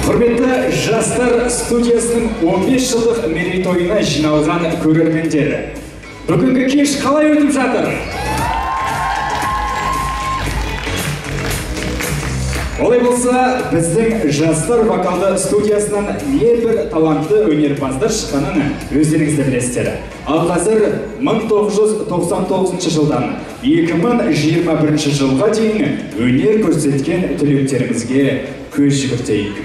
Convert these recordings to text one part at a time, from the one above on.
Құрметті жастар студиясының 15 жылдық мерейтойына жиналған көрермендері. Бүгінгі кеш қалай өтіп жатыр? Олай болса, біздің жастар вокалды студиясынан небір талантты өнерпаздар шыққанын өздеріңізді білесіздер. Ал қазір 1999 жылдан 2021 жылға дейін өнер көрсеткен түлектерімізге көз жүгіртейік.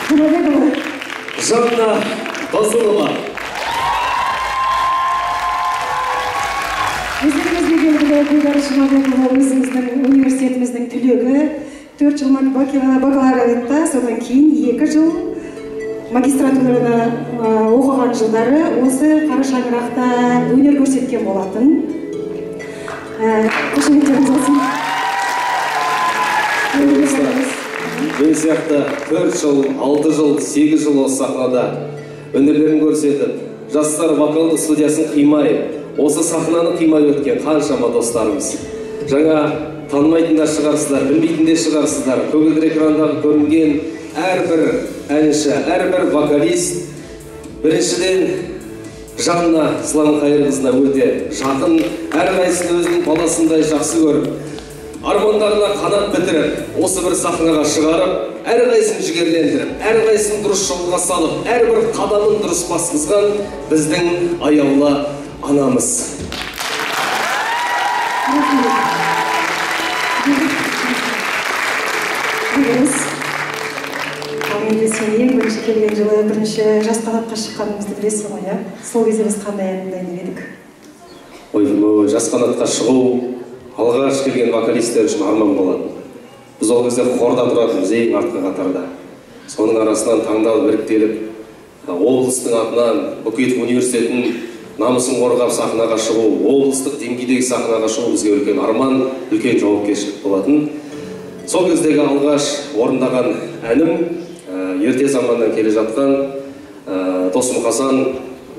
Жанна Басылова. Өзіңізге белгілі Гүлдар Жұмабекова өзіңіздің университетіміздің түлегі 4 жыл бакалавриатта, содан кейін 2 жыл магистратурада оқыған жылдары осы қара шаңырақта өнер көрсеткен болатын. Қошеметтеріңіз болсын. Мен сияқты 4 жыл, 6 жыл, 8 жыл осы сахнада өнерлерін көрсетіп, жастар вокалдық студиясын қимай, осы сахнаны қимай өткен қаншама достарымыз. Жаңа танымайтындар шығарсыздар, білмейтіндер шығарсыздар. Көгілдір экрандағы көрінген әрбір әнші, әрбір вокалист біріншіден Жанна Сылаңқайырқызына өте жақын, әрқайсысын өзінің баласындай жақсы көріп, армандарына қанат бітіріп, осы бір сахнаға шығарып, әрқайсысын жігерлендіріп, әрқайсысын дұрыс жолға салып, әрбір қадамын дұрыс басқызған біздің аяулы анамыз. Енді сен ең бірінші келген жылы бірінші жас қанатқа шыққанымызды білесің ғой, иә? Сол кезде біз қандай ән тыңдайтын едік? Ой, жас қанатқа шығу алғаш келген вокалистер үшін арман болатын. Біз ол кезде хорда тұратынбыз, ең артқы қатарда. Соның арасынан таңдалып іріктеліп, облыстың атынан Бөкетов университетінің намысын қорғап сахнаға шығу, облыстық деңгейдегі сахнаға шығу бізге үлкен арман, үлкен жауапкершілік болатын. Сол кездегі алғаш орындаған әнім ерте заманнан келе жатқан Досым Хасан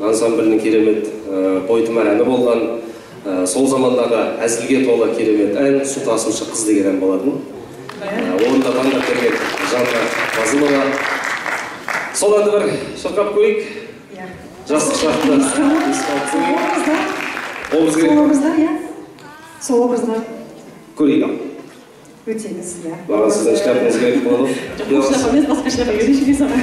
ансамблінің керемет бойтұмар әні болған. Сол замандағы әзілге толы керемет ән «Су тасушы қыз» деген ән болатын. Орында таңдап берген Жанна Басылова. Сол әнді бір шырқап көрейік. Жастық шақты сол образда көрейік ал. Өтеміз, иә. Маған сіздің шляпыңыз керек болады. Жоқ, бұл шляпа емес, басқа шляпа үйреншіге саған.